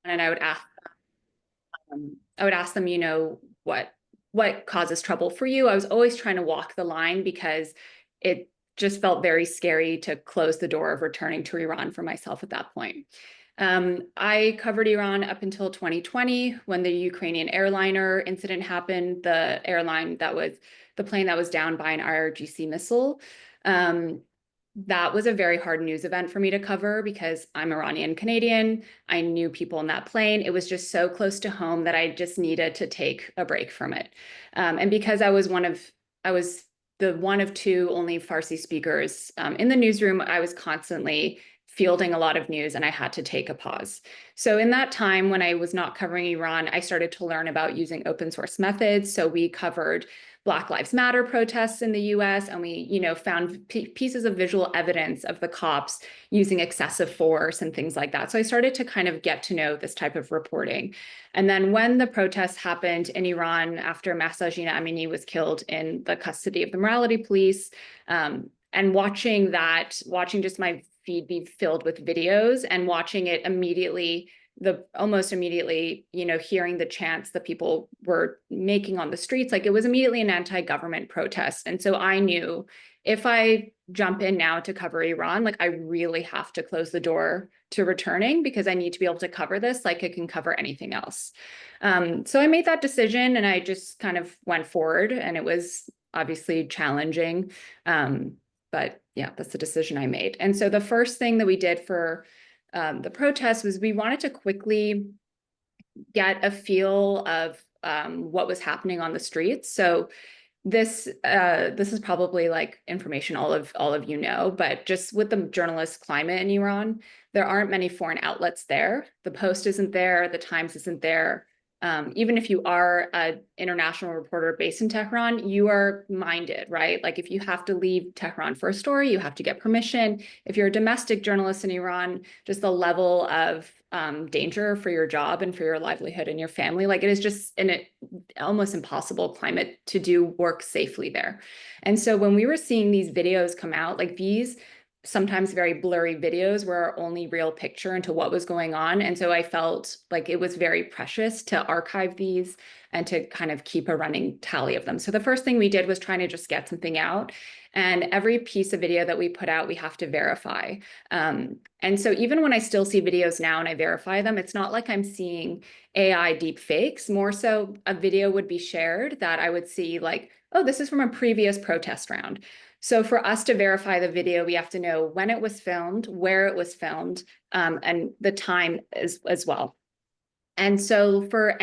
and I would ask them, what causes trouble for you? I was always trying to walk the line because it just felt very scary to close the door of returning to Iran for myself at that point. I covered Iran up until 2020 when the Ukrainian airliner incident happened, the plane that was down by an IRGC missile. That was a very hard news event for me to cover because I'm Iranian Canadian. I knew people in that plane. It was just so close to home that I just needed to take a break from it. And because I was the one of two only Farsi speakers in the newsroom, I was constantly fielding a lot of news and I had to take a pause. So in that time when I was not covering Iran, I started to learn about using open source methods. So we covered Black Lives Matter protests in the US, and we, found pieces of visual evidence of the cops using excessive force and things like that. So I started to kind of get to know this type of reporting. And then when the protests happened in Iran after Mahsa Jina Amini was killed in the custody of the morality police, and watching just my feed be filled with videos and watching it almost immediately, hearing the chants that people were making on the streets, like it was immediately an anti-government protest. And so I knew if I jump in now to cover Iran, like I really have to close the door to returning because I need to be able to cover this like I can cover anything else. So I made that decision and I just kind of went forward, and it was obviously challenging. But yeah, that's the decision I made. And so the first thing that we did for the protest was we wanted to quickly get a feel of what was happening on the streets. So this is probably like information all of you know, but just with the journalist climate in Iran, there aren't many foreign outlets there. The Post isn't there, the Times isn't there. Even if you are an international reporter based in Tehran, you are minded, right? Like if you have to leave Tehran for a story, you have to get permission. If you're a domestic journalist in Iran, just the level of danger for your job and for your livelihood and your family, like it is just an almost impossible climate to do work safely there. And so when we were seeing these videos come out, like these sometimes very blurry videos were our only real picture into what was going on. And so I felt like it was very precious to archive these and to kind of keep a running tally of them. So the first thing we did was trying to just get something out. And every piece of video that we put out, we have to verify. And so even when I still see videos now and I verify them, it's not like I'm seeing AI deep fakes. More so a video would be shared that I would see like, oh, this is from a previous protest round. So for us to verify the video, we have to know when it was filmed, where it was filmed, and the time as well. And so for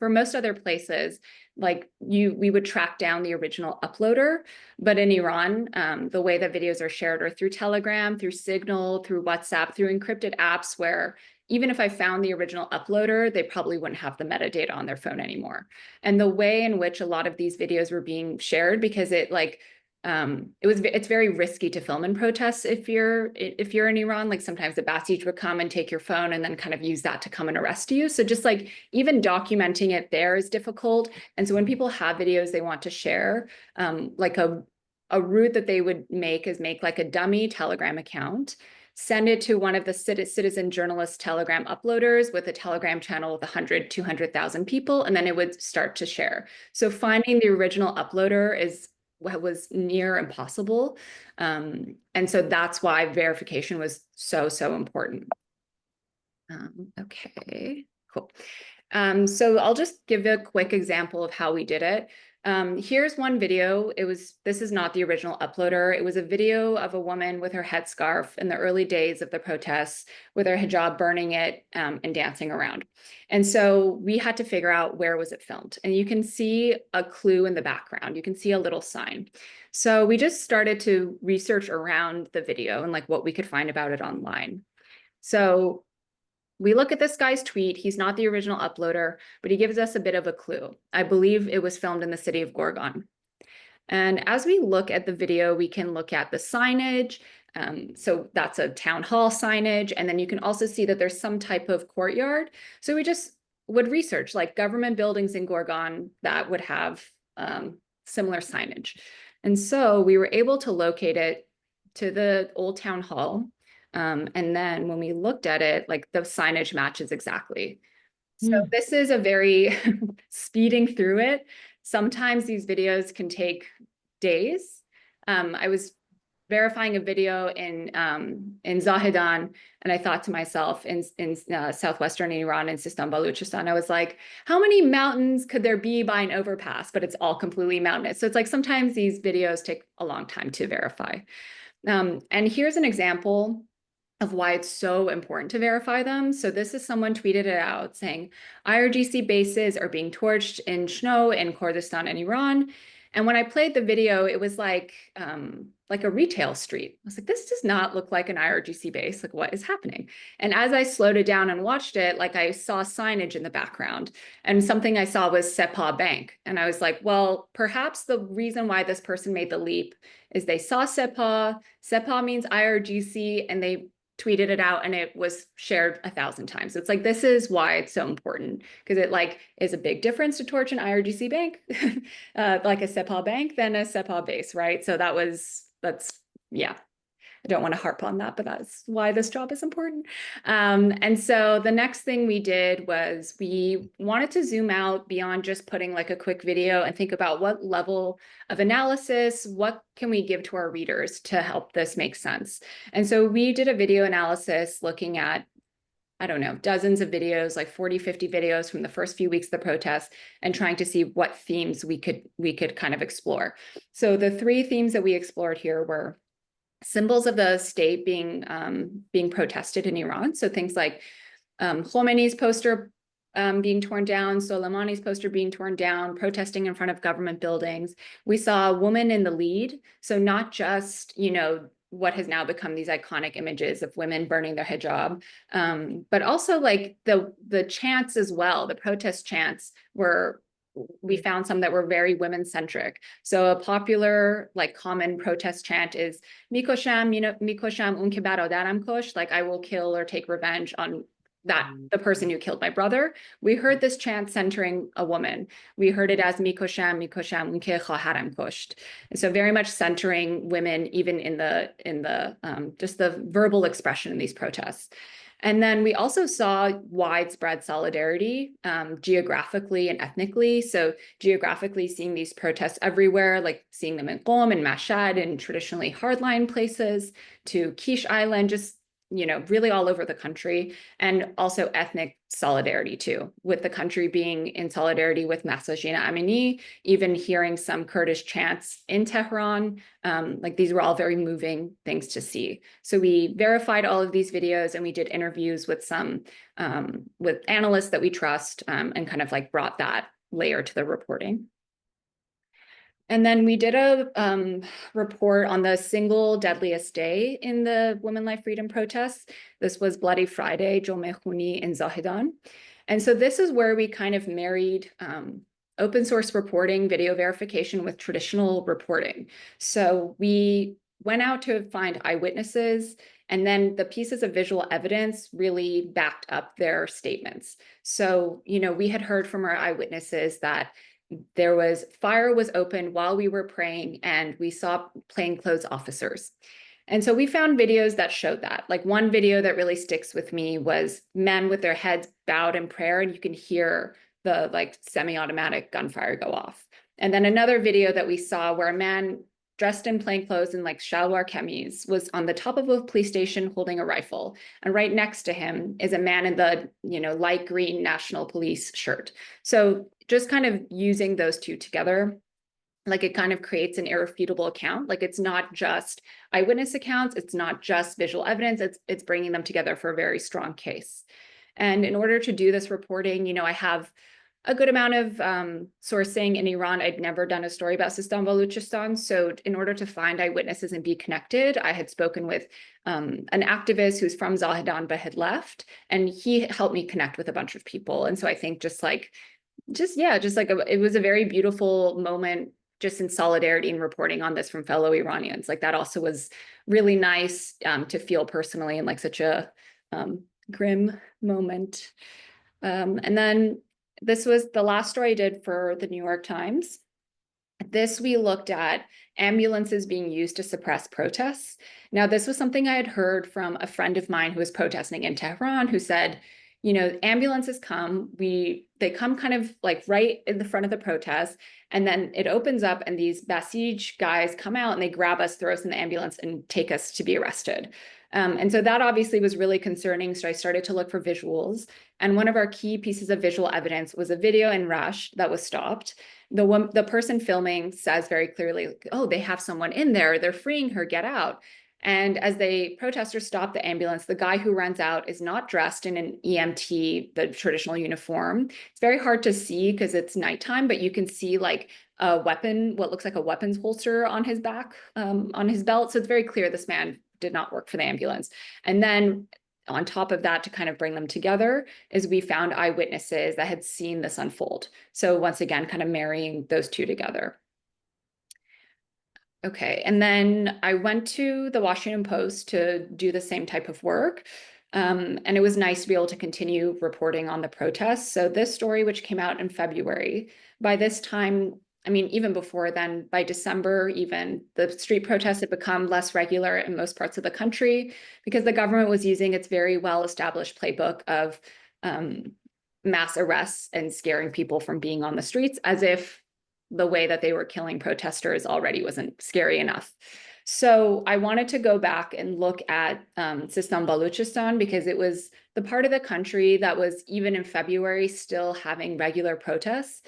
most other places, like we would track down the original uploader, but in Iran, the way that videos are shared are through Telegram, through Signal, through WhatsApp, through encrypted apps where even if I found the original uploader, they probably wouldn't have the metadata on their phone anymore. And the way in which a lot of these videos were being shared, because it's very risky to film in protests if you're in Iran. Like sometimes the Basij would come and take your phone and then kind of use that to come and arrest you. So just like even documenting it there is difficult. And so when people have videos they want to share, like a route that they would make is make like a dummy Telegram account, send it to one of the citizen journalist Telegram uploaders with a Telegram channel with 100, 200,000 people, and then it would start to share. So finding the original uploader was near impossible. And so that's why verification was so important. Okay, cool. So I'll just give a quick example of how we did it. Here's one video. This is not the original uploader. It was a video of a woman with her headscarf in the early days of the protests with her hijab burning it and dancing around. And so we had to figure out where was it filmed. And you can see a clue in the background. You can see a little sign. So we just started to research around the video and like what we could find about it online. So we look at this guy's tweet. He's not the original uploader, but he gives us a bit of a clue. I believe it was filmed in the city of Gorgan. And as we look at the video, we can look at the signage. So that's a town hall signage. And then you can also see that there's some type of courtyard. So we just would research like government buildings in Gorgan that would have similar signage. And so we were able to locate it to the old town hall. And then when we looked at it, like the signage matches exactly. So Mm. this is a very speeding through it. Sometimes these videos can take days. I was verifying a video in Zahedan, and I thought to myself, in southwestern Iran, in Sistan Baluchistan, I was like, how many mountains could there be by an overpass? But it's all completely mountainous. So it's like sometimes these videos take a long time to verify. And here's an example of why it's so important to verify them. So this is someone tweeted it out saying, IRGC bases are being torched in Shno in Kurdistan and Iran. And when I played the video, it was like a retail street. I was like, this does not look like an IRGC base. Like, what is happening? And as I slowed it down and watched it, like I saw signage in the background. And something I saw was Sepa Bank. And I was like, well, perhaps the reason why this person made the leap is they saw Sepa. Sepa means IRGC, and they tweeted it out and it was shared 1,000 times. It's like, this is why it's so important, because it like is a big difference to torch an IRGC bank, like a SEPA bank, than a SEPA base, right? So yeah. I don't want to harp on that, but that's why this job is important. And so the next thing we did was we wanted to zoom out beyond just putting like a quick video and think about what level of analysis, what can we give to our readers to help this make sense? And so we did a video analysis looking at, I don't know, dozens of videos, like 40, 50 videos from the first few weeks of the protest, and trying to see what themes we could kind of explore. So the three themes that we explored here were symbols of the state being protested in Iran. So things like Khomeini's poster being torn down, Soleimani's poster being torn down, protesting in front of government buildings. We saw a woman in the lead. So not just, what has now become these iconic images of women burning their hijab, but also like the chants as well. The protest chants we found some that were very women-centric. So a popular, like common protest chant is Mikosham, Mikosham un ke baradaram kosh, like I will kill or take revenge on the person who killed my brother. We heard this chant centering a woman. We heard it as Mikosham, Mikosham un ke khaharam kosht. And so very much centering women, even in the just the verbal expression in these protests. And then we also saw widespread solidarity geographically and ethnically. So geographically, seeing these protests everywhere, like seeing them in Qom and Mashhad and traditionally hardline places, to Kish Island, just really all over the country, and also ethnic solidarity too, with the country being in solidarity with Mahsa Jina Amini, even hearing some Kurdish chants in Tehran. Like these were all very moving things to see. So we verified all of these videos and we did interviews with with analysts that we trust, and kind of like brought that layer to the reporting. And then we did a report on the single deadliest day in the Women Life Freedom protests. This was Bloody Friday, Jomeh Khuni in Zahedan. And so this is where we kind of married open source reporting, video verification with traditional reporting. So we went out to find eyewitnesses, and then the pieces of visual evidence really backed up their statements. So, we had heard from our eyewitnesses that fire was opened while we were praying, and we saw plainclothes officers. And so we found videos that showed that. Like one video that really sticks with me was men with their heads bowed in prayer, and you can hear the like semi-automatic gunfire go off. And then another video that we saw where a man dressed in plainclothes and like shalwar kameez was on the top of a police station holding a rifle. And right next to him is a man in the, light green National Police shirt. So just kind of using those two together, like it kind of creates an irrefutable account. Like it's not just eyewitness accounts, it's not just visual evidence, it's bringing them together for a very strong case. And in order to do this reporting, I have a good amount of sourcing in Iran. I'd never done a story about Sistan Baluchistan. So in order to find eyewitnesses and be connected, I had spoken with an activist who's from Zahedan but had left, and he helped me connect with a bunch of people. And so I think it was a very beautiful moment, just in solidarity and reporting on this from fellow Iranians. Like that also was really nice to feel personally in like such a grim moment. And then this was the last story I did for the New York Times. This we looked at ambulances being used to suppress protests. Now, this was something I had heard from a friend of mine who was protesting in Tehran, who said, you know, ambulances come, they come kind of like right in the front of the protest, and then it opens up and these Basij guys come out and they grab us, throw us in the ambulance and take us to be arrested. And so that obviously was really concerning. So I started to look for visuals. And one of our key pieces of visual evidence was a video in Rush that was stopped. The person filming says very clearly, oh, they have someone in there, they're freeing her, get out. And as the protesters stop the ambulance, the guy who runs out is not dressed in an EMT, the traditional uniform. It's very hard to see because it's nighttime, but you can see like a weapon, what looks like a weapons holster on his back, on his belt. So it's very clear this man did not work for the ambulance. And then on top of that, to kind of bring them together, is we found eyewitnesses that had seen this unfold. So once again, kind of marrying those two together. Okay, and then I went to the Washington Post to do the same type of work. And it was nice to be able to continue reporting on the protests. So this story, which came out in February, by this time, I mean, even before then, by December, even the street protests had become less regular in most parts of the country because the government was using its very well-established playbook of mass arrests and scaring people from being on the streets, as if the way that they were killing protesters already wasn't scary enough. So I wanted to go back and look at Sistan Baluchistan because it was the part of the country that was, even in February, still having regular protests.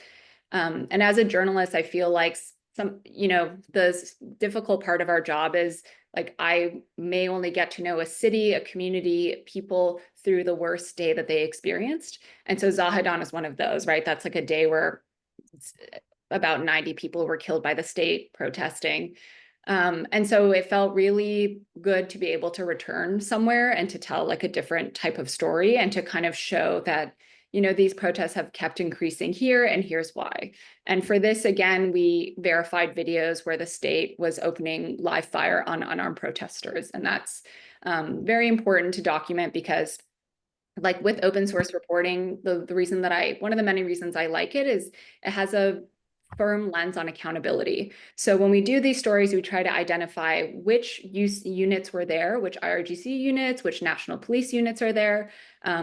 And as a journalist, I feel like the difficult part of our job is like I may only get to know a city, a community, people through the worst day that they experienced. And so Zahedan is one of those, right? That's like a day where about 90 people were killed by the state protesting. And so it felt really good to be able to return somewhere and to tell like a different type of story and to kind of show that, you know, these protests have kept increasing here and here's why. And for this, again, we verified videos where the state was opening live fire on unarmed protesters. And that's very important to document because like with open source reporting, the reason that one of the many reasons I like it is it has a firm lens on accountability. So when we do these stories, we try to identify which units were there, which IRGC units, which national police units are there,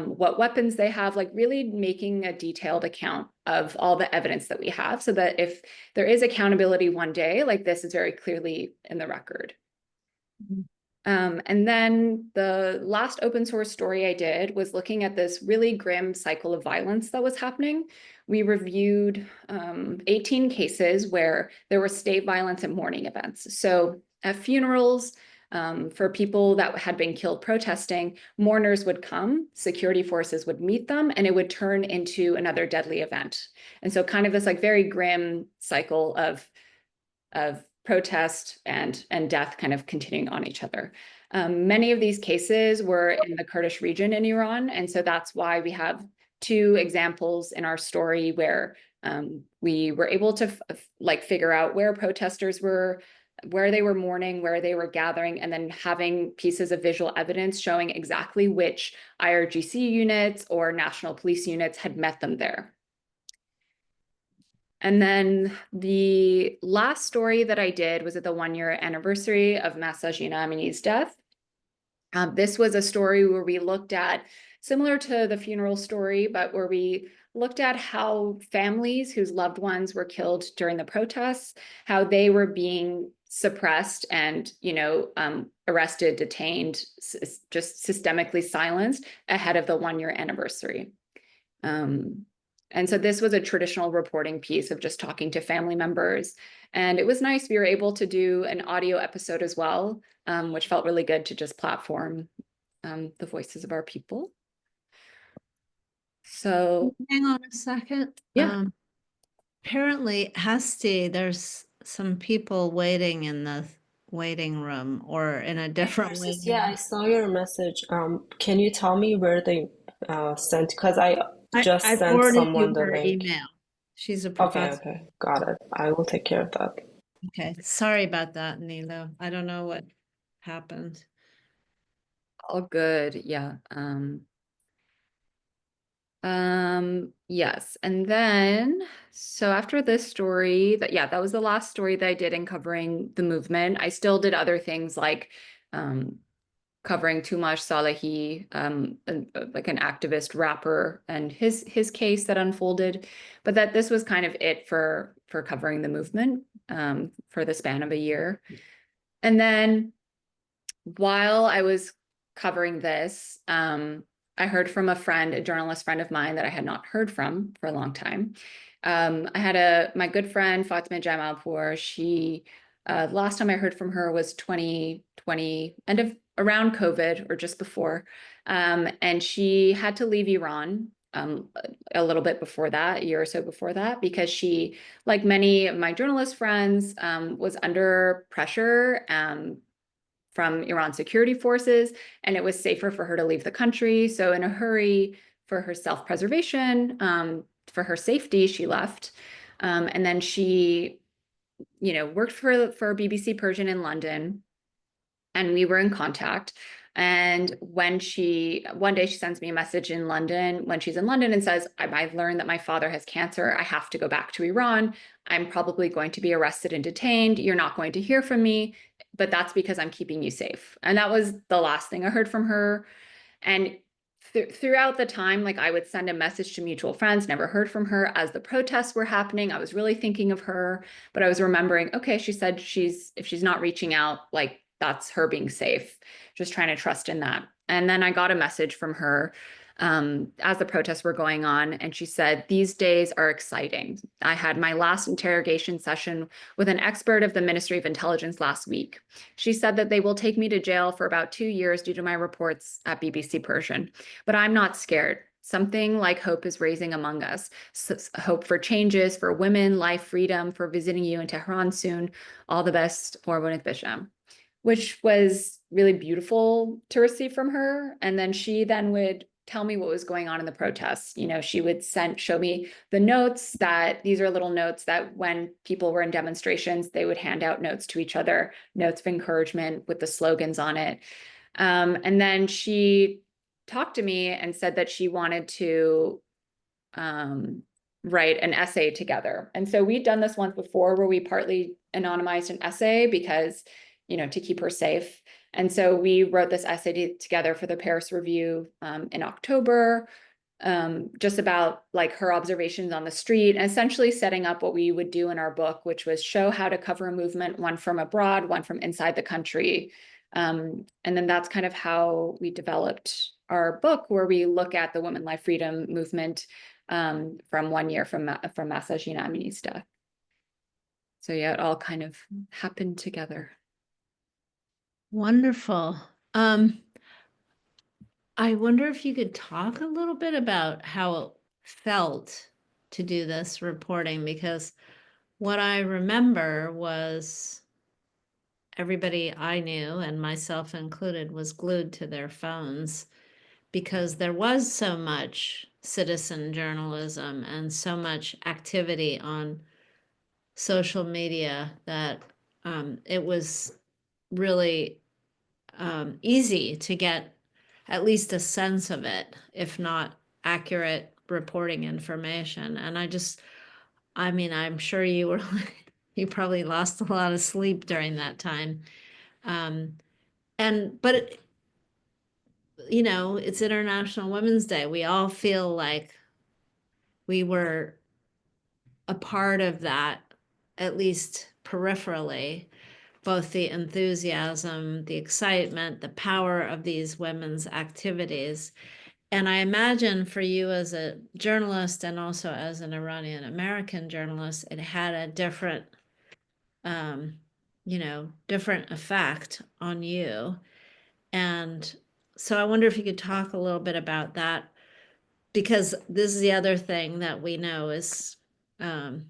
what weapons they have, like really making a detailed account of all the evidence that we have so that if there is accountability one day, like this is very clearly in the record. Mm-hmm. And then the last open source story I did was looking at this really grim cycle of violence that was happening. We reviewed 18 cases where there was state violence at mourning events. So at funerals, for people that had been killed protesting, mourners would come, security forces would meet them, and it would turn into another deadly event. And so kind of this like very grim cycle of protest and death kind of continuing on each other. Many of these cases were in the Kurdish region in Iran. And so that's why we have two examples in our story where we were able to like figure out where protesters were, where they were mourning, where they were gathering, and then having pieces of visual evidence showing exactly which IRGC units or national police units had met them there. And then the last story that I did was at the 1-year anniversary of Mahsa Jina Amini's death. This was a story where we looked at, similar to the funeral story, but where we looked at how families whose loved ones were killed during the protests, how they were being suppressed and, you know, arrested, detained, just systemically silenced ahead of the 1-year anniversary. And so this was a traditional reporting piece of just talking to family members. And it was nice. We were able to do an audio episode as well, which felt really good to just platform the voices of our people. So hang on a second. Yeah. Apparently, Hasti, there's some people waiting in the waiting room or in a different Narcissus, waiting yeah, I room. saw your message. Can you tell me where they sent? Because I I just sent forwarded you someone the her link. email. She's a Okay, professor. okay, got it. I will take care of that. Okay, sorry about that, Nilo. I don't know what happened. All good. Yeah. Yes. And then, so after this story, that was the last story that I did in covering the movement. I still did other things like um, covering Tumash Salehi, like an activist rapper, and his case that unfolded. But that this was kind of it for covering the movement for the span of a year. And then while I was covering this, I heard from a friend, a journalist friend of mine that I had not heard from for a long time. I had my good friend Fatima Jamalpour. She last time I heard from her was 2020, end of around COVID or just before, and she had to leave Iran. A little bit before that, a year or so before that, because she, like many of my journalist friends, was under pressure from Iran security forces, and it was safer for her to leave the country. So in a hurry for her self-preservation, for her safety, she left. And then she, worked for BBC Persian in London, and we were in contact. And one day she sends me a message in London when she's in London and says, I've learned that my father has cancer. I have to go back to Iran. I'm probably going to be arrested and detained. You're not going to hear from me, but that's because I'm keeping you safe. And that was the last thing I heard from her. And throughout the time, like I would send a message to mutual friends, never heard from her. As the protests were happening, I was really thinking of her, but I was remembering, okay, she said if she's not reaching out, like that's her being safe, just trying to trust in that. And then I got a message from her as the protests were going on, and she said, these days are exciting. I had my last interrogation session with an expert of the Ministry of Intelligence last week. She said that they will take me to jail for about 2 years due to my reports at BBC Persian. But I'm not scared. Something like hope is raising among us. Hope for changes, for women, life, freedom, for visiting you in Tehran soon. All the best, Orbunit Bisham. Which was really beautiful to receive from her. And then she then would tell me what was going on in the protests. She would show me the notes, that these are little notes that when people were in demonstrations, they would hand out notes to each other, notes of encouragement with the slogans on it. And then she talked to me and said that she wanted to write an essay together. And so we'd done this once before where we partly anonymized an essay because, to keep her safe. And so we wrote this essay together for the Paris Review in October, just about like her observations on the street, and essentially setting up what we would do in our book, which was show how to cover a movement, one from abroad, one from inside the country. And then that's kind of how we developed our book, where we look at the Women Life Freedom movement from 1 year from Masa Jinaminist's death. So yeah, it all kind of happened together. Wonderful. I wonder if you could talk a little bit about how it felt to do this reporting, because what I remember was everybody I knew, and myself included, was glued to their phones because there was so much citizen journalism and so much activity on social media that it was really easy to get at least a sense of it, if not accurate reporting information. And I mean, I'm sure you were, you probably lost a lot of sleep during that time. But it's International Women's Day. We all feel like we were a part of that, at least peripherally, both the enthusiasm, the excitement, the power of these women's activities. And I imagine for you as a journalist and also as an Iranian American journalist, it had a different, different effect on you. And so I wonder if you could talk a little bit about that, because this is the other thing that we know is the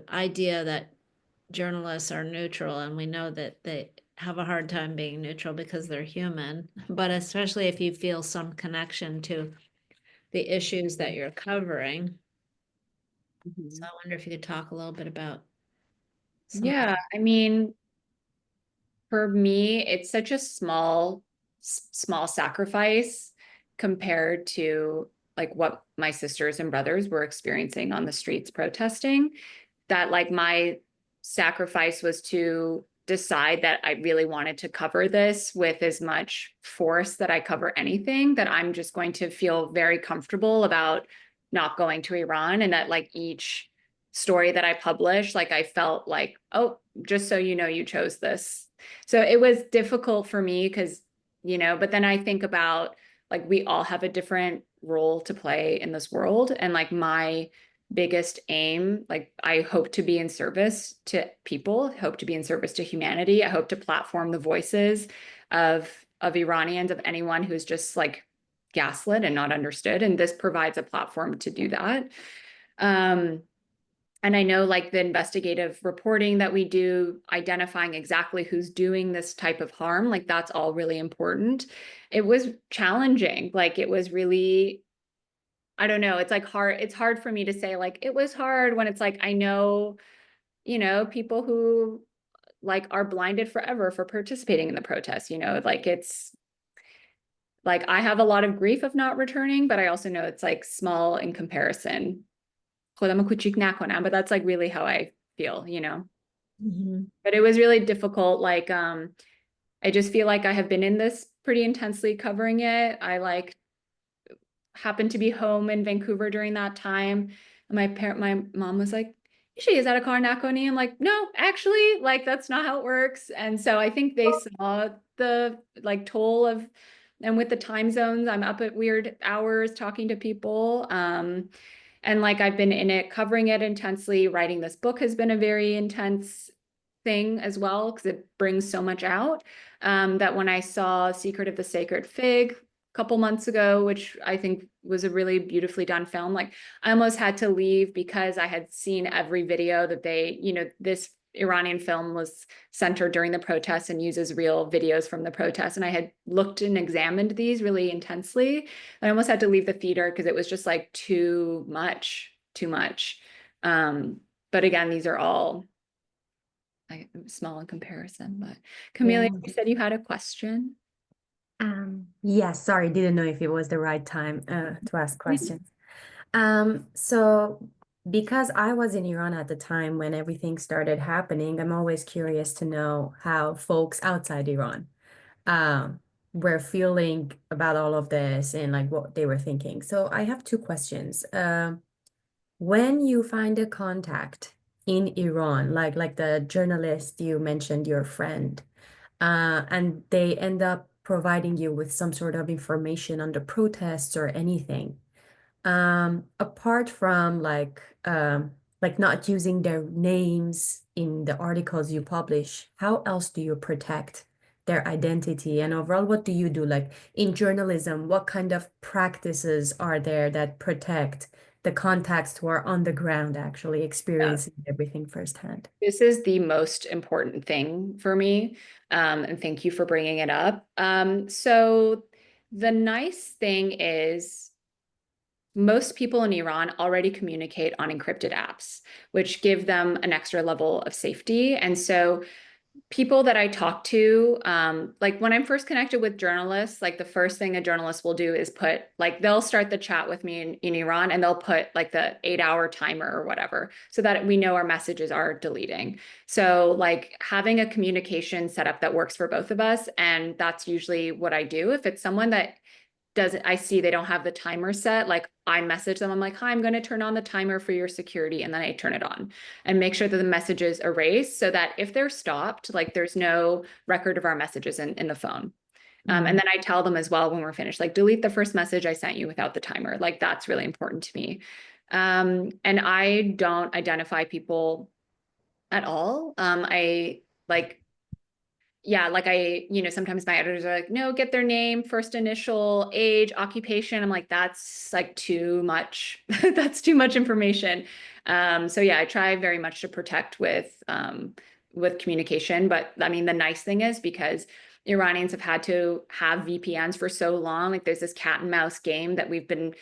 idea that journalists are neutral, and we know that they have a hard time being neutral because they're human, but especially if you feel some connection to the issues that you're covering. So I wonder if you could talk a little bit about some. Yeah, I mean, for me, it's such a small sacrifice compared to like what my sisters and brothers were experiencing on the streets protesting, that like my sacrifice was to decide that I really wanted to cover this with as much force that I cover anything, that I'm just going to feel very comfortable about not going to Iran, and that like each story that I published, like I felt like, oh, just so you know, you chose this. So it was difficult for me because, you know, but then I think about like we all have a different role to play in this world. And like my biggest aim, like I hope to be in service to people, hope to be in service to humanity. I hope to platform the voices of Iranians, of anyone who's just like gaslit and not understood. And this provides a platform to do that. And I know like the investigative reporting that we do, identifying exactly who's doing this type of harm, like that's all really important. It was challenging. Like it was really, I don't know, it's like hard. It's hard for me to say like it was hard when it's like, I know, you know, people who like are blinded forever for participating in the protests, you know, like it's like I have a lot of grief of not returning, but I also know it's like small in comparison. خودمو کوچیک نکنم, but that's like really how I feel, you know. But it was really difficult. Like, I just feel like I have been in this pretty intensely covering it. I like happened to be home in Vancouver during that time. And my mom was like, she is at a car nakoni. I'm like, no, actually, like that's not how it works. And so I think they saw the like toll of, and with the time zones, I'm up at weird hours talking to people. And like I've been in it, covering it intensely. Writing this book has been a very intense thing as well, because it brings so much out. That when I saw Secret of the Sacred Fig a couple months ago, which I think was a really beautifully done film, like I almost had to leave because I had seen every video that they, you know, this Iranian film was centered during the protests and uses real videos from the protests. And I had looked and examined these really intensely. I almost had to leave the theater because it was just like too much, too much. But again, these are all like small in comparison. But Camelia, Yeah. you said you had a question. Yes, sorry, didn't know if it was the right time to ask questions. So because I was in Iran at the time when everything started happening, I'm always curious to know how folks outside Iran um, were feeling about all of this and like what they were thinking. So I have two questions. When you find a contact in Iran, like the journalist you mentioned, your friend, and they end up providing you with some sort of information on the protests or anything. Apart from like not using their names in the articles you publish, how else do you protect their identity? And overall, what do you do? Like in journalism, what kind of practices are there that protect the contacts who are on the ground actually experiencing everything firsthand? This is the most important thing for me. And thank you for bringing it up. So the nice thing is most people in Iran already communicate on encrypted apps, which give them an extra level of safety. And so people that I talk to, like when I'm first connected with journalists, like the first thing a journalist will do is put, like they'll start the chat with me in Iran and they'll put like the 8-hour timer or whatever, so that we know our messages are deleting. So like having a communication setup that works for both of us. And that's usually what I do. If it's someone that doesn't, I see they don't have the timer set, like I message them, I'm like, hi, I'm going to turn on the timer for your security, and then I turn it on and make sure that the message is erased, so that if they're stopped, like there's no record of our messages in the phone. And then I tell them as well when we're finished, like delete the first message I sent you without the timer. Like that's really important to me. And I don't identify people at all. I like, yeah, like you know, sometimes my editors are like, no, get their name, first initial, age, occupation. I'm like, that's like too much. That's too much information. So yeah, I try very much to protect with communication. But I mean, the nice thing is because Iranians have had to have VPNs for so long, like there's this cat and mouse game that we've been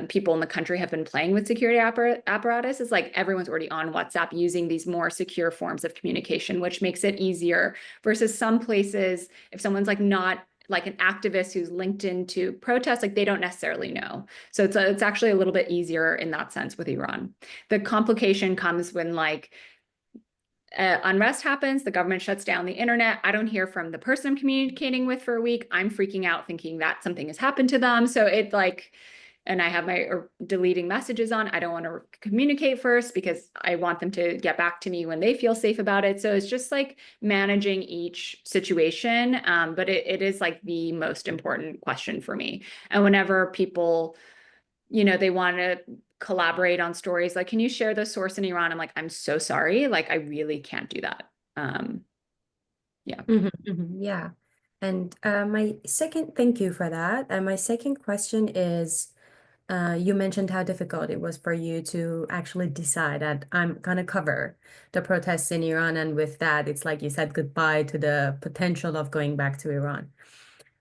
people in the country have been playing with security apparatus. Is like everyone's already on WhatsApp using these more secure forms of communication, which makes it easier versus some places, if someone's like not like an activist who's linked into protests, like they don't necessarily know. So it's actually a little bit easier in that sense with Iran. The complication comes when like unrest happens, the government shuts down the internet. I don't hear from the person I'm communicating with for a week. I'm freaking out thinking that something has happened to them. So it like, and I have my deleting messages on. I don't want to communicate first because I want them to get back to me when they feel safe about it. So it's just like managing each situation. But it is like the most important question for me. And whenever people, they want to collaborate on stories, like, can you share the source in Iran? I'm like, I'm so sorry. Like, I really can't do that. Yeah. Yeah. And thank you for that. And my second question is, you mentioned how difficult it was for you to actually decide that I'm gonna cover the protests in Iran, and with that, it's like you said goodbye to the potential of going back to Iran.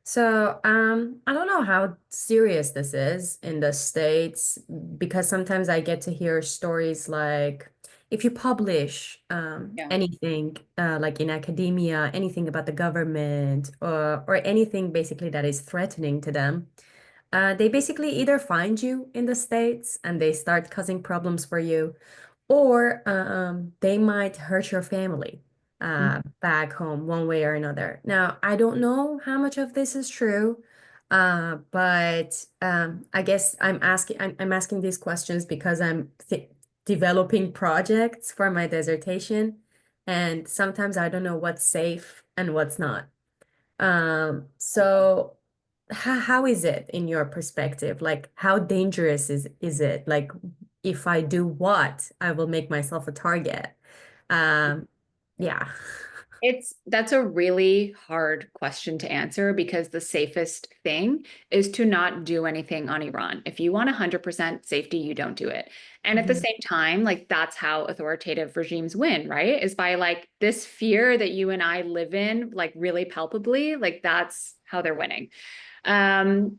So, I don't know how serious this is in the States because sometimes I get to hear stories like if you publish Yeah. anything like in academia, anything about the government or anything basically that is threatening to them, they basically either find you in the States and they start causing problems for you, or they might hurt your family back home one way or another. Now, I don't know how much of this is true, but I guess I'm asking these questions because I'm th developing projects for my dissertation, and sometimes I don't know what's safe and what's not. So how is it in your perspective? Like, how dangerous is it? Like, if I do what, I will make myself a target. Um, yeah. That's a really hard question to answer because the safest thing is to not do anything on Iran. If you want 100% safety, you don't do it. And at the Mhm. same time, like that's how authoritative regimes win, right? Is by like this fear that you and I live in, like really palpably, like that's how they're winning. Um,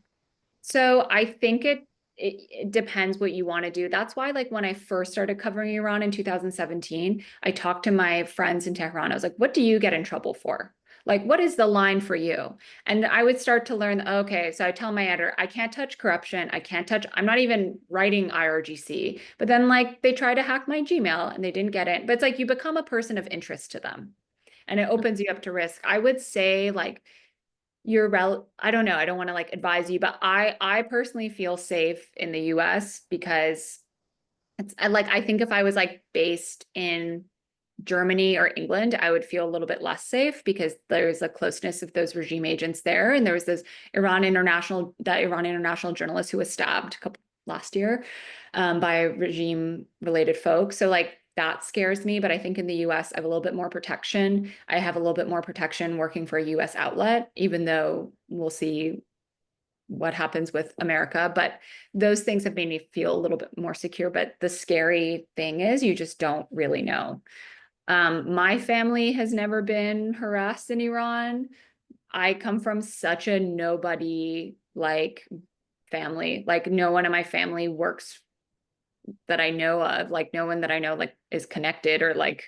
so I think it depends what you want to do. That's why, like, when I first started covering Iran in 2017, I talked to my friends in Tehran. I was like, what do you get in trouble for? Like, what is the line for you? And I would start to learn, okay, so I tell my editor, I can't touch corruption. I can't touch, I'm not even writing IRGC. But then, like, they try to hack my Gmail and they didn't get it. But it's like you become a person of interest to them and it opens you up to risk. I would say, like, I don't know, I don't want to like advise you, but I personally feel safe in the US because I think if I was like based in Germany or England, I would feel a little bit less safe because there's a closeness of those regime agents there. And there was that Iran international journalist who was stabbed last year by regime related folks. So like that scares me. But I think in the US, I have a little bit more protection. I have a little bit more protection working for a US outlet, even though we'll see what happens with America. But those things have made me feel a little bit more secure. But the scary thing is you just don't really know. My family has never been harassed in Iran. I come from such a nobody like family. Like no one in my family works that I know of. Like no one that I know like is connected or like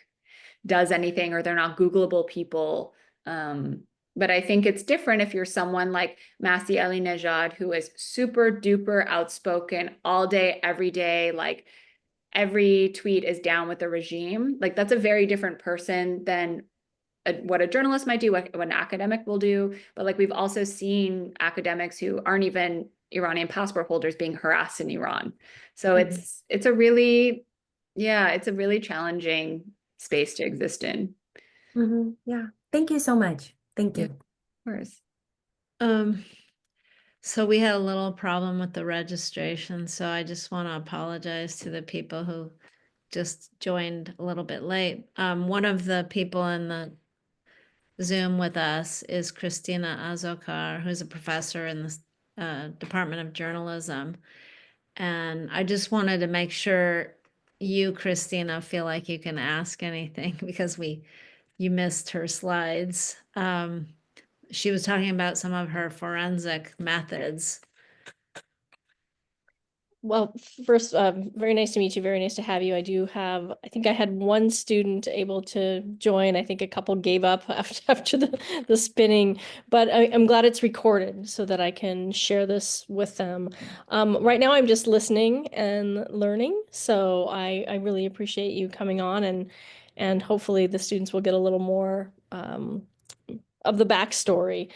does anything, or they're not Googleable people. But I think it's different if you're someone like Masih Alinejad, who is super duper outspoken all day, every day, like every tweet is down with the regime. Like that's a very different person than what a journalist might do, what an academic will do. But like we've also seen academics who aren't even Iranian passport holders being harassed in Iran. So it's a really, yeah, it's a really challenging space to exist in. Yeah. Thank you so much. Thank Yeah, of you. course. So we had a little problem with the registration, so I just want to apologize to the people who just joined a little bit late. One of the people in the Zoom with us is Christina Azokar, who's a professor in the Department of Journalism. And I just wanted to make sure you, Christina, feel like you can ask anything because you missed her slides. She was talking about some of her forensic methods. Well, first, very nice to meet you. Very nice to have you. I think I had one student able to join. I think a couple gave up after the spinning, but I'm glad it's recorded so that I can share this with them. Right now, I'm just listening and learning. So I really appreciate you coming on, and hopefully the students will get a little more of the backstory.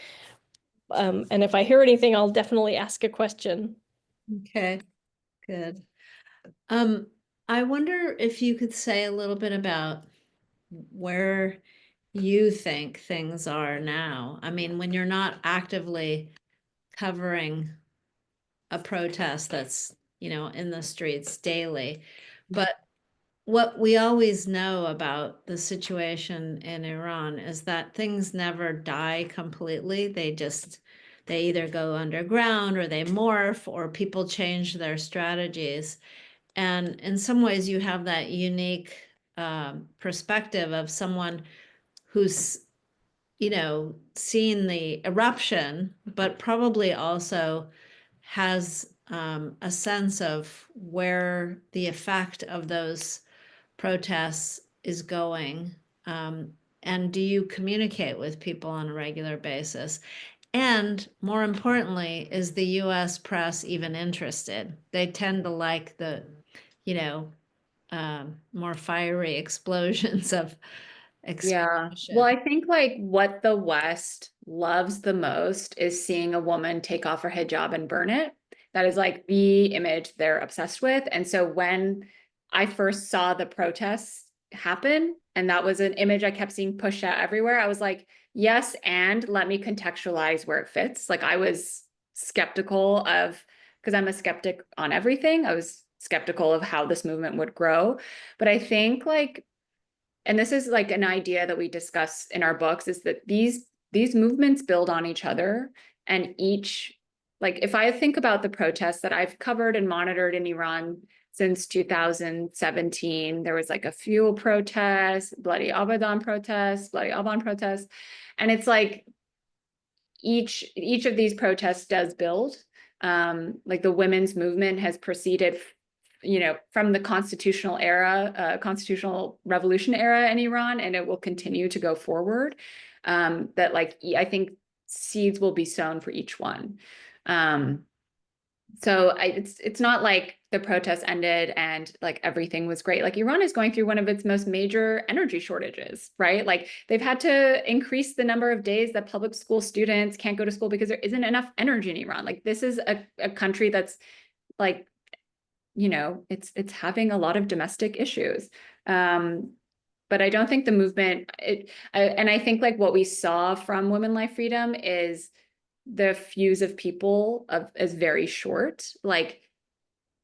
And if I hear anything, I'll definitely ask a question. Okay, good. I wonder if you could say a little bit about where you think things are now. I mean, when you're not actively covering a protest that's, in the streets daily, but what we always know about the situation in Iran is that things never die completely. They either go underground or they morph or people change their strategies. And in some ways, you have that unique perspective of someone who's, seen the eruption, but probably also has a sense of where the effect of those protests is going. And do you communicate with people on a regular basis? And more importantly, is the US press even interested? They tend to like the, you know, more fiery explosions of Yeah. expression. Well, I think like what the West loves the most is seeing a woman take off her hijab and burn it. That is like the image they're obsessed with. And so when I first saw the protests happen, and that was an image I kept seeing pushed out everywhere, I was like, yes, and let me contextualize where it fits. Like I was skeptical of, because I'm a skeptic on everything, I was skeptical of how this movement would grow. But I think like, and this is like an idea that we discuss in our books, is that these movements build on each other, and each, like if I think about the protests that I've covered and monitored in Iran since 2017, there was like a fuel protest, bloody Abadan protest, bloody Aban protest, and it's like each of these protests does build. Like the women's movement has proceeded, from the constitutional era, constitutional revolution era in Iran, and it will continue to go forward. That like I think seeds will be sown for each one. So it's not like the protests ended and like everything was great. Like Iran is going through one of its most major energy shortages, right? Like they've had to increase the number of days that public school students can't go to school because there isn't enough energy in Iran. Like this is a country that's like, it's having a lot of domestic issues. But I don't think the movement, and I think like what we saw from Women Life Freedom is the fuse of people is very short. Like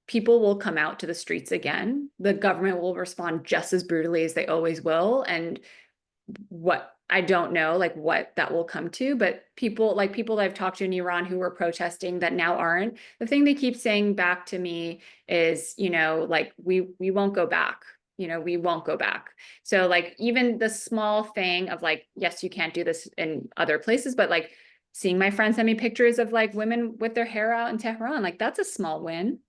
people will come out to the streets again. The government will respond just as brutally as they always will. And what I don't know, like what that will come to, but people that I've talked to in Iran who were protesting that now aren't, the thing they keep saying back to me is, like we won't go back. We won't go back. So like even the small thing of like, yes, you can't do this in other places, but like seeing my friends send me pictures of like women with their hair out in Tehran, like that's a small win.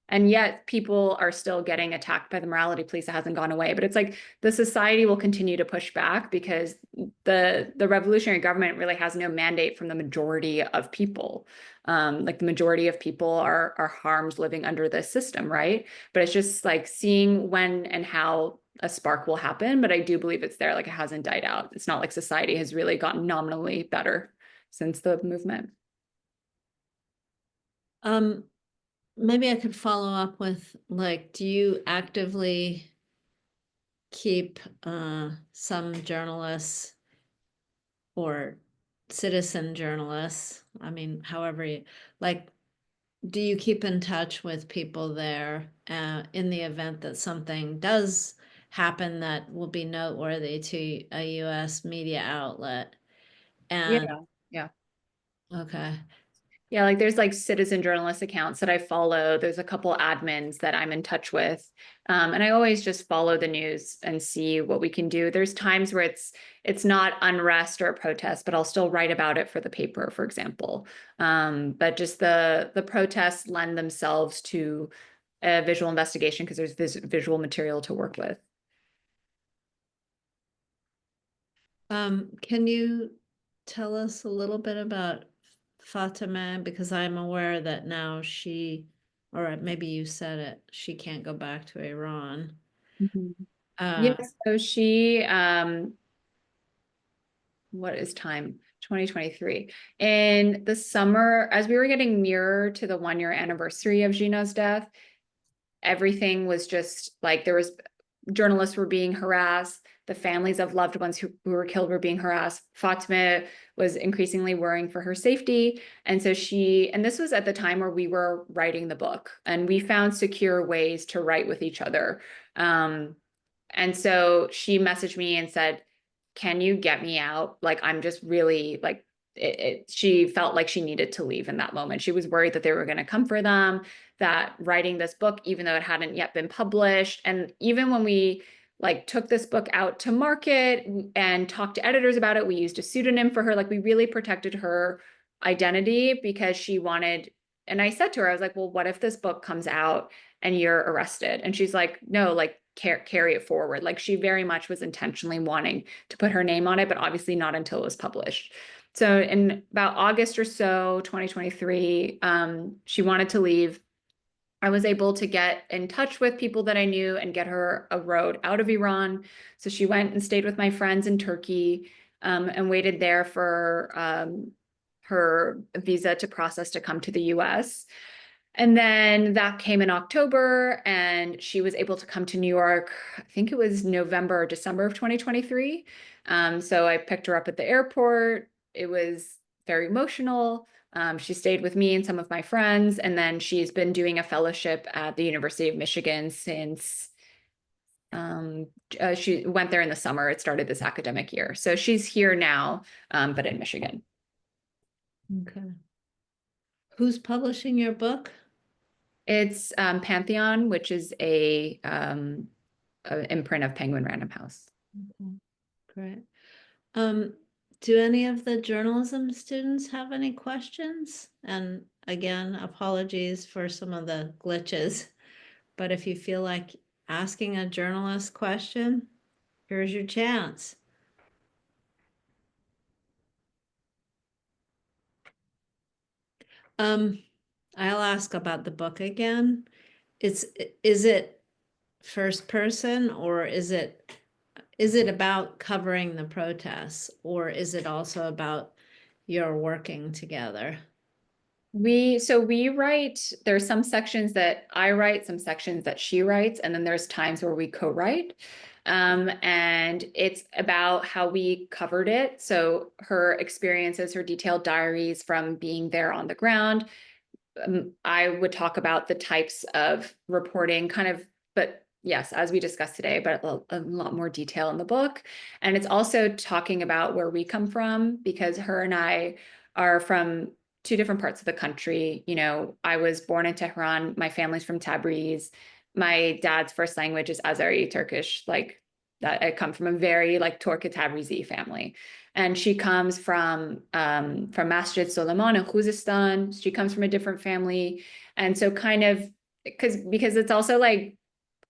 And yet people are still getting attacked by the morality police. It hasn't gone away. But it's like the society will continue to push back because the revolutionary government really has no mandate from the majority of people. Like the majority of people are harmed living under this system, right? But it's just like seeing when and how a spark will happen. But I do believe it's there. Like it hasn't died out. It's not like society has really gotten nominally better since the movement. Maybe I could follow up with like, do you actively keep some journalists or citizen journalists? I mean, however you like, do you keep in touch with people there in the event that something does happen that will be noteworthy to a US media outlet? And Yeah. okay. Yeah, like there's like citizen journalist accounts that I follow. There's a couple admins that I'm in touch with. And I always just follow the news and see what we can do. There's times where it's not unrest or a protest, but I'll still write about it for the paper, for example. But just the protests lend themselves to a visual investigation because there's this visual material to work with. Can you tell us a little bit about Fatima? Because I'm aware that now or maybe you said it, she can't go back to Iran. Yes, so she, what is time? 2023. In the summer, as we were getting nearer to the 1-year anniversary of Gina's death, everything was just like journalists were being harassed. The families of loved ones who were killed were being harassed. Fatima was increasingly worrying for her safety. And so and this was at the time where we were writing the book, and we found secure ways to write with each other. And so she messaged me and said, can you get me out? Like, I'm just really like, she felt like she needed to leave in that moment. She was worried that they were going to come for them, that writing this book, even though it hadn't yet been published. And even when we like took this book out to market and talked to editors about it, we used a pseudonym for her. Like, we really protected her identity because she wanted, and I said to her, I was like, well, what if this book comes out and you're arrested? And she's like, no, like, carry it forward. Like, she very much was intentionally wanting to put her name on it, but obviously not until it was published. So in about August or so, 2023, she wanted to leave. I was able to get in touch with people that I knew and get her a road out of Iran. So she went and stayed with my friends in Turkey, and waited there for her visa to process to come to the US. And then that came in October, and she was able to come to New York. I think it was November or December of 2023. So I picked her up at the airport. It was very emotional. She stayed with me and some of my friends, and then she's been doing a fellowship at the University of Michigan since she went there in the summer. It started this academic year. So she's here now, but in Michigan. Okay. Who's publishing your book? It's Pantheon, which is a imprint of Penguin Random House. Okay, great. Do any of the journalism students have any questions? And again, apologies for some of the glitches, but if you feel like asking a journalist question, here's your chance. I'll ask about the book again. Is it first person, or is it about covering the protests, or is it also about your working together? So we write, there's some sections that I write, some sections that she writes, and then there's times where we co-write. And it's about how we covered it. So her experiences, her detailed diaries from being there on the ground. I would talk about the types of reporting but yes, as we discussed today, but a lot more detail in the book. And it's also talking about where we come from, because her and I are from two different parts of the country. You know, I was born in Tehran. My family's from Tabriz. My dad's first language is Azeri Turkish. Like, that I come from a very like Torka Tabrizi family. And she comes from Masjid Soleiman in Khuzestan. She comes from a different family. And so kind of, because it's also like,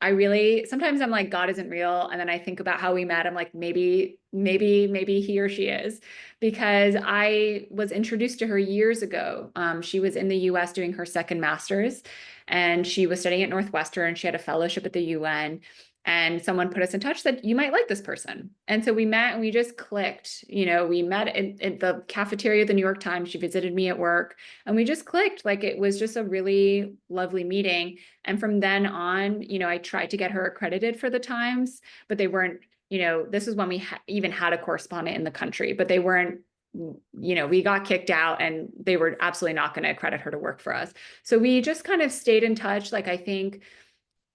sometimes I'm like, God isn't real. And then I think about how we met. I'm like, maybe he or she is, because I was introduced to her years ago. She was in the US doing her second master's, and she was studying at Northwestern. She had a fellowship at the UN. And someone put us in touch that you might like this person. And so we met and we just clicked. You know, we met in the cafeteria of the New York Times. She visited me at work and we just clicked. Like, it was just a really lovely meeting. And from then on, you know, I tried to get her accredited for the Times, but they weren't, you know, this was when we even had a correspondent in the country, but they weren't, you know, we got kicked out and they were absolutely not going to accredit her to work for us. So we just kind of stayed in touch. Like, I think,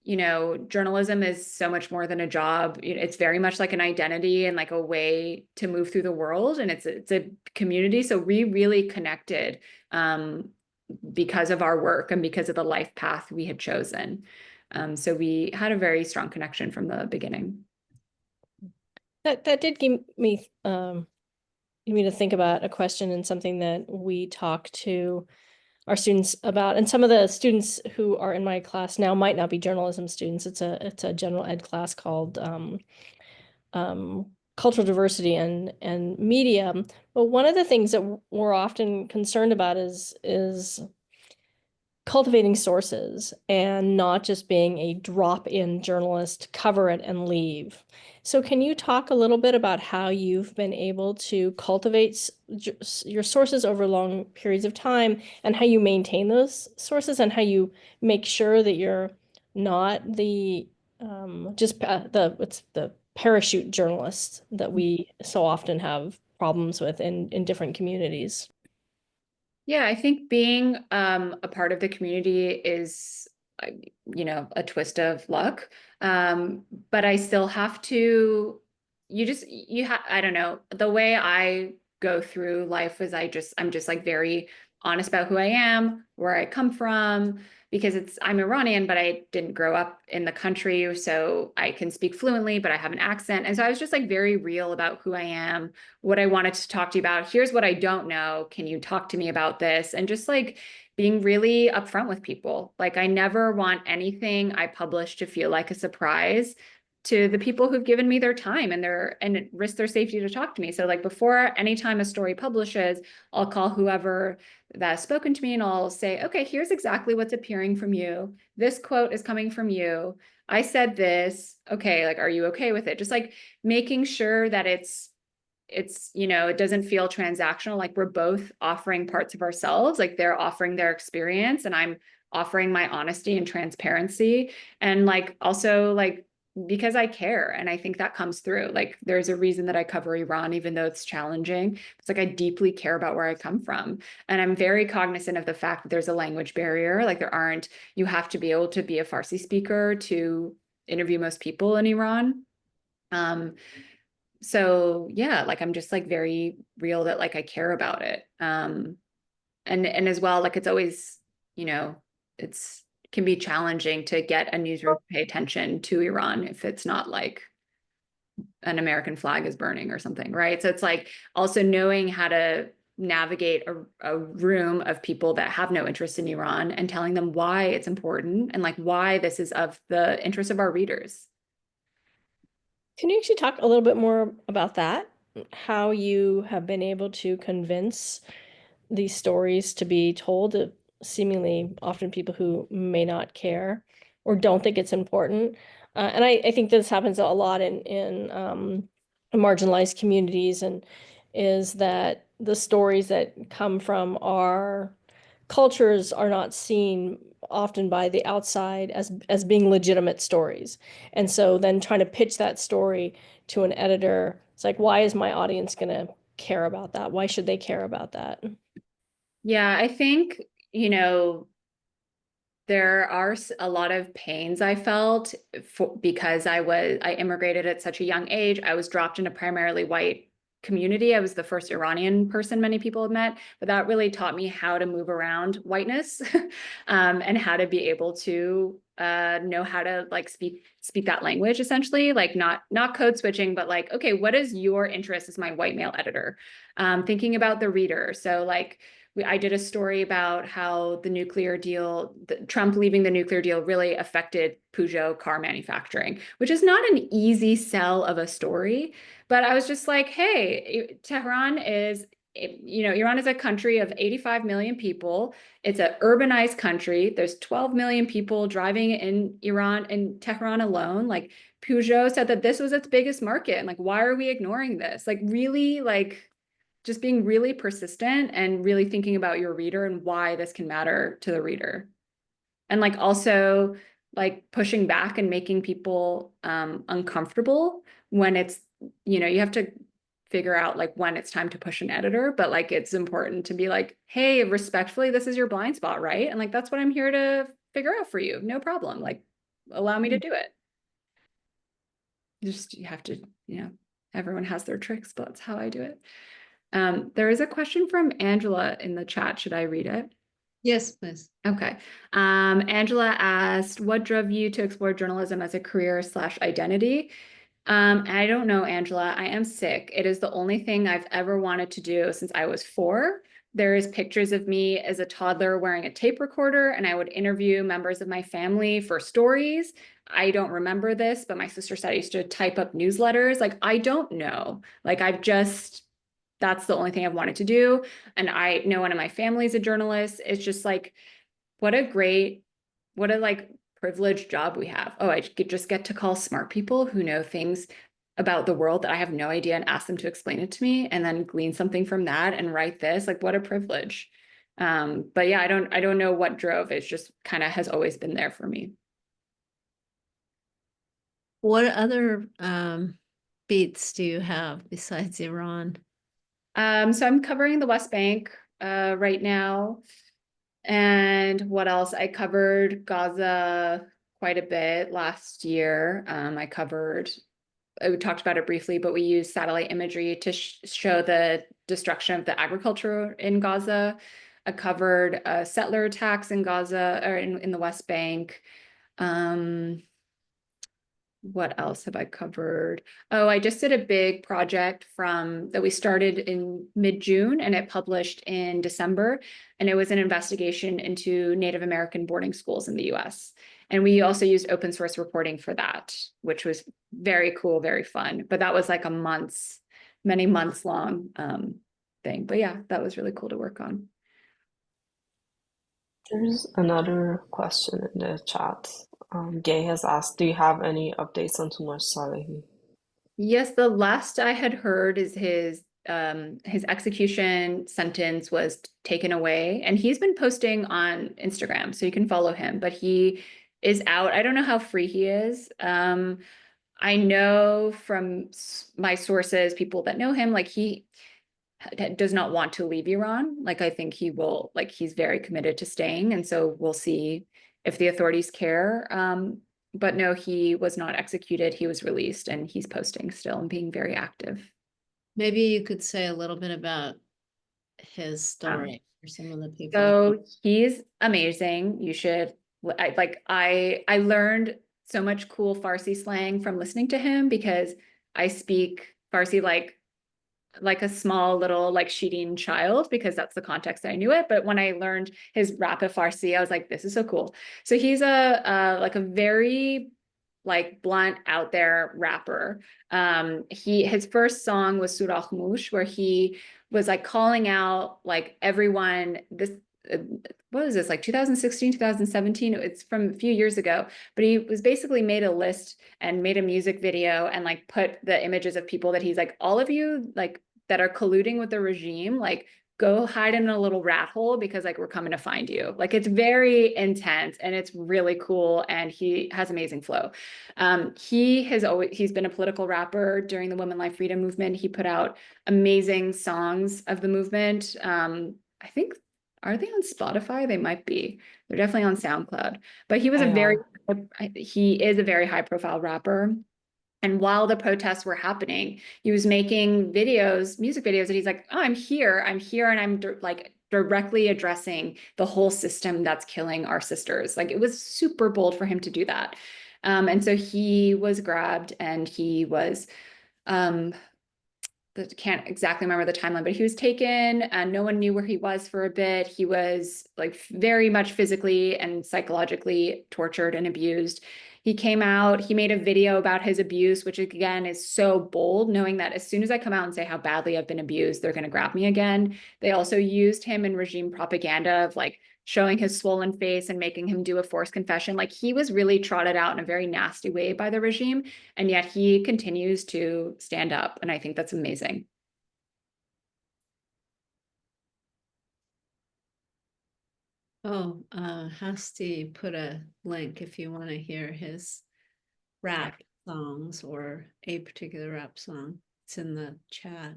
you know, journalism is so much more than a job. It's very much like an identity and like a way to move through the world. And it's a community. So we really connected because of our work and because of the life path we had chosen. So we had a very strong connection from the beginning. That did give me to think about a question and something that we talked to our students about, and some of the students who are in my class now might not be journalism students. It's a general ed class called cultural diversity and media. But one of the things that we're often concerned about is cultivating sources and not just being a drop-in journalist, cover it and leave. So can you talk a little bit about how you've been able to cultivate your sources over long periods of time, and how you maintain those sources, and how you make sure that you're not the just the parachute journalists that we so often have problems with in different communities? Yeah, I think being a part of the community is, a twist of luck. But I still have to, I don't know, the way I go through life is I'm just like very honest about who I am, where I come from, because I'm Iranian, but I didn't grow up in the country, so I can speak fluently, but I have an accent. And so I was just like very real about who I am, what I wanted to talk to you about. Here's what I don't know. Can you talk to me about this? And just like being really upfront with people. Like I never want anything I publish to feel like a surprise to the people who've given me their time and risk their safety to talk to me. So like before any time a story publishes, I'll call whoever that's spoken to me and I'll say, okay, here's exactly what's appearing from you. This quote is coming from you. I said this. Okay, like, are you okay with it? Just like making sure that it's it doesn't feel transactional, like we're both offering parts of ourselves, like they're offering their experience and I'm offering my honesty and transparency, and like also like because I care, and I think that comes through. Like there's a reason that I cover Iran, even though it's challenging. It's like I deeply care about where I come from, and I'm very cognizant of the fact that there's a language barrier. Like you have to be able to be a Farsi speaker to interview most people in Iran. So yeah, like I'm just like very real that like I care about it. And as well, like it's always, it's can be challenging to get a newsroom to pay attention to Iran if it's not like an American flag is burning or something, right? So it's like also knowing how to navigate a room of people that have no interest in Iran and telling them why it's important and like why this is of the interest of our readers. Can you actually talk a little bit more about that? How you have been able to convince these stories to be told to seemingly often people who may not care or don't think it's important. And I think this happens a lot in marginalized communities, and is that the stories that come from our cultures are not seen often by the outside as being legitimate stories. And so then trying to pitch that story to an editor, it's like, why is my audience going to care about that? Why should they care about that? Yeah, I think, there are a lot of pains I felt because I immigrated at such a young age. I was dropped in a primarily white community. I was the first Iranian person many people have met, but that really taught me how to move around whiteness, and how to be able to know how to like speak that language, essentially, like not code switching, but like, okay, what is your interest as my white male editor? Thinking about the reader. So like I did a story about how Trump leaving the nuclear deal really affected Peugeot car manufacturing, which is not an easy sell of a story. But I was just like, hey, Iran is a country of 85 million people. It's an urbanized country. There's 12 million people driving in Iran and Tehran alone. Like Peugeot said that this was its biggest market. And like, why are we ignoring this? Like really like just being really persistent and really thinking about your reader and why this can matter to the reader. And like also like pushing back and making people uncomfortable when it's, you have to figure out like when it's time to push an editor, but like it's important to be like, hey, respectfully, this is your blind spot, right? And like that's what I'm here to figure out for you. No problem. Like allow me to do it. You have to, everyone has their tricks, but that's how I do it. There is a question from Angela in the chat. Should I read it? Yes, please. Okay. Angela asked, what drove you to explore journalism as a career/identity? I don't know, Angela. I am sick. It is the only thing I've ever wanted to do since I was 4. There is pictures of me as a toddler wearing a tape recorder, and I would interview members of my family for stories. I don't remember this, but my sister said I used to type up newsletters. Like, I don't know. Like, that's the only thing I've wanted to do. And I know one of my family's a journalist. It's just like, what a like privileged job we have. Oh, I just get to call smart people who know things about the world that I have no idea and ask them to explain it to me and then glean something from that and write this. Like, what a privilege. But yeah, I don't know what drove. It's just kind of has always been there for me. What other beats do you have besides Iran? So I'm covering the West Bank right now. And what else? I covered Gaza quite a bit last year. We talked about it briefly, but we used satellite imagery to show the destruction of the agriculture in Gaza. I covered settler attacks in Gaza or in the West Bank. What else have I covered? Oh, I just did a big project that we started in mid-June and it published in December. And it was an investigation into Native American boarding schools in the US. And we also used open source reporting for that, which was very cool, very fun. But that was like many months long thing. But yeah, that was really cool to work on. There's another question in the chat. Gay has asked, do you have any updates on Tumar Salehi? Yes, the last I had heard is his execution sentence was taken away, and he's been posting on Instagram, so you can follow him, but he is out. I don't know how free he is. I know from my sources, people that know him, like he does not want to leave Iran. Like I think he will, like he's very committed to staying, and so we'll see if the authorities care. But no, he was not executed. He was released and he's posting still and being very active. Maybe you could say a little bit about his story for some of the people. So he's amazing. You should, I learned so much cool Farsi slang from listening to him because I speak Farsi like a small little like Shirin child because that's the context I knew it. But when I learned his rap of Farsi, I was like, this is so cool. So he's like a very like blunt out there rapper. His first song was Surah Mush, where he was like calling out like everyone what was this, like 2016, 2017? It's from a few years ago, but he was basically made a list and made a music video and like put the images of people that he's like, all of you like that are colluding with the regime, like go hide in a little rat hole because like we're coming to find you. Like it's very intense and it's really cool and he has amazing flow. He's been a political rapper during the Women Life Freedom movement. He put out amazing songs of the movement. I think, are they on Spotify? They might be. They're definitely on SoundCloud. But he is a very high profile rapper. And while the protests were happening, he was making music videos, and he's like, oh, I'm here, and I'm like directly addressing the whole system that's killing our sisters. Like it was super bold for him to do that. And so he was grabbed and he was, can't exactly remember the timeline, but he was taken and no one knew where he was for a bit. He was like very much physically and psychologically tortured and abused. He came out, he made a video about his abuse, which again is so bold, knowing that as soon as I come out and say how badly I've been abused, they're going to grab me again. They also used him in regime propaganda of like showing his swollen face and making him do a forced confession. Like he was really trotted out in a very nasty way by the regime. And yet he continues to stand up. And I think that's amazing. Oh, Hasti put a link if you want to hear his rap songs or a particular rap song. It's in the chat.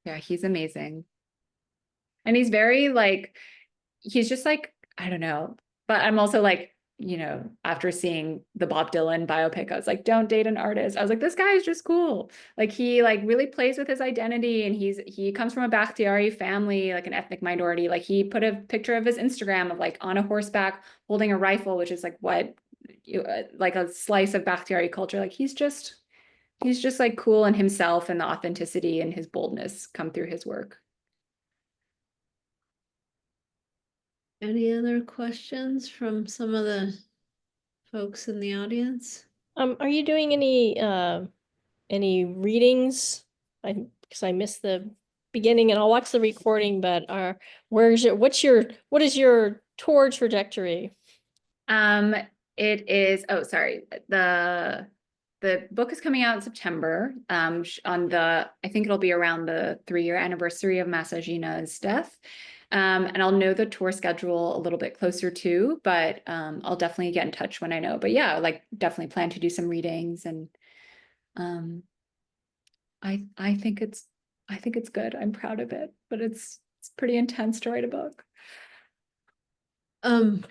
Yeah, he's amazing. And he's very like, he's just like, I don't know. But I'm also like, after seeing the Bob Dylan biopic, I was like, don't date an artist. I was like, this guy is just cool. Like he like really plays with his identity and he comes from a Bakhtiari family, like an ethnic minority. Like he put a picture of his Instagram of like on a horseback holding a rifle, which is like like a slice of Bakhtiari culture. Like he's just like cool in himself, and the authenticity and his boldness come through his work. Any other questions from some of the folks in the audience? Are you doing any readings? Because I missed the beginning and I'll watch the recording, but what is your tour trajectory? It is, oh, sorry. The book is coming out in September, I think it'll be around the 3-year anniversary of Masajina's death. And I'll know the tour schedule a little bit closer too, but I'll definitely get in touch when I know. But yeah, like definitely plan to do some readings, and I think it's good. I'm proud of it, but it's pretty intense to write a book. Can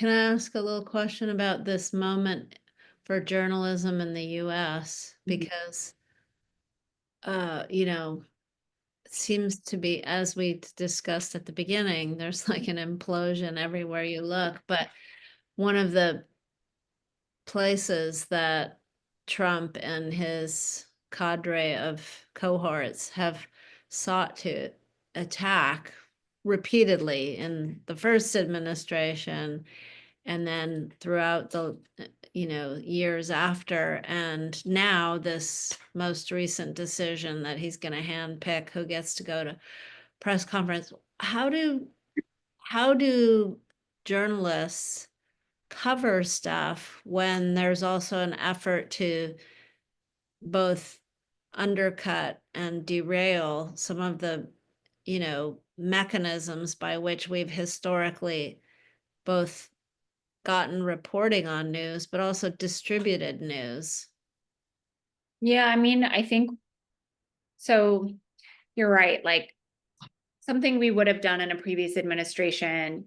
I ask a little question about this moment for journalism in the US? Because, you know, it seems to be, as we discussed at the beginning, there's like an implosion everywhere you look. But one of the places that Trump and his cadre of cohorts have sought to attack repeatedly in the first administration and then throughout the years after, and now this most recent decision that he's going to handpick who gets to go to press conference. How do journalists cover stuff when there's also an effort to both undercut and derail some of the mechanisms by which we've historically both gotten reporting on news, but also distributed news? Yeah, I mean, I think so. You're right. Like something we would have done in a previous administration,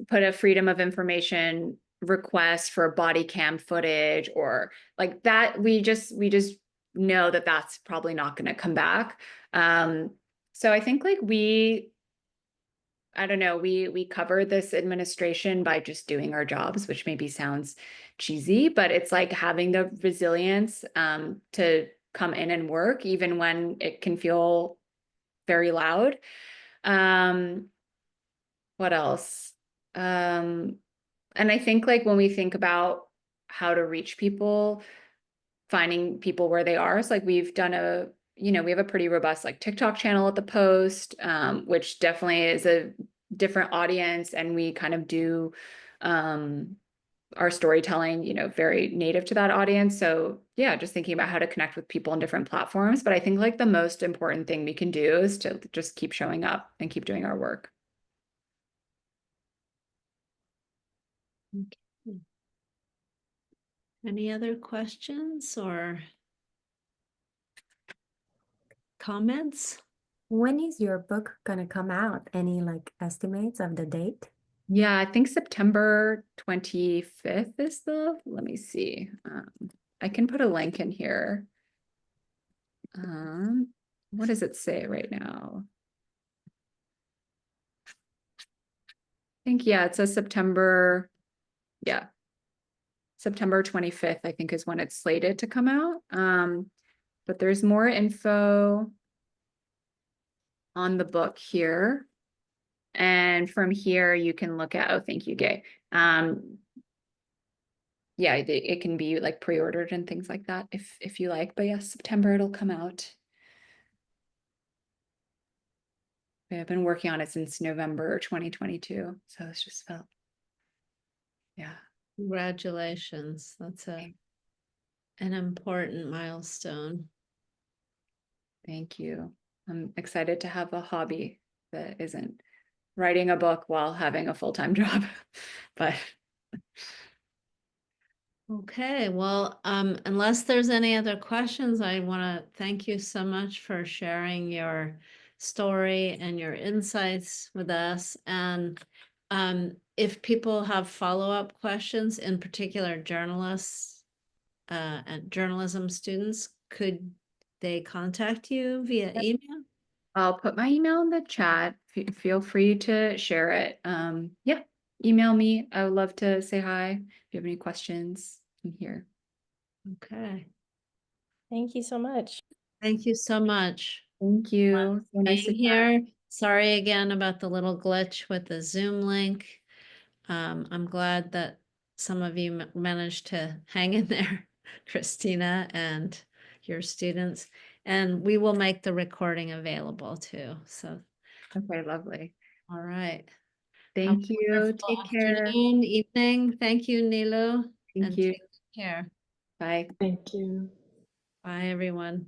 put a freedom of information request for body cam footage or like that. We just know that that's probably not going to come back. So I think like I don't know, we cover this administration by just doing our jobs, which maybe sounds cheesy, but it's like having the resilience to come in and work even when it can feel very loud. What else? And I think like when we think about how to reach people, finding people where they are, it's like we've done we have a pretty robust like TikTok channel at the Post, which definitely is a different audience, and we kind of do our storytelling, very native to that audience. So yeah, just thinking about how to connect with people on different platforms. But I think like the most important thing we can do is to just keep showing up and keep doing our work. Okay. Any other questions or comments? When is your book gonna come out? Any like estimates of the date? Yeah, I think September 25th is let me see. I can put a link in here. What does it say right now? I think, yeah, it says September 25th, I think is when it's slated to come out. But there's more info on the book here. And from here, you can look at, oh, thank you, Gay. Yeah, it can be like pre-ordered and things like that if you like. But yes, September it'll come out. I've been working on it since November 2022. So it's just felt, yeah. Congratulations. That's an important milestone. Thank you. I'm excited to have a hobby that isn't writing a book while having a full-time job. But okay, well, unless there's any other questions, I want to thank you so much for sharing your story and your insights with us. And if people have follow-up questions, in particular journalists and journalism students, could they contact you via email? I'll put my email in the chat. Feel free to share it. Yeah, email me. I would love to say hi. If you have any questions, I'm here. Okay. Thank you so much. Thank you so much. Thank you. So nice to Being here. Sorry again about the little glitch with the Zoom link. I'm glad that some of you managed to hang in there, Christina, and your students. And we will make the recording available too. So, Okay, lovely. all right. Thank Have a you. wonderful Take care. afternoon, evening. Thank you, Nilo. Thank And you. take care. Bye. Thank you. Bye, everyone.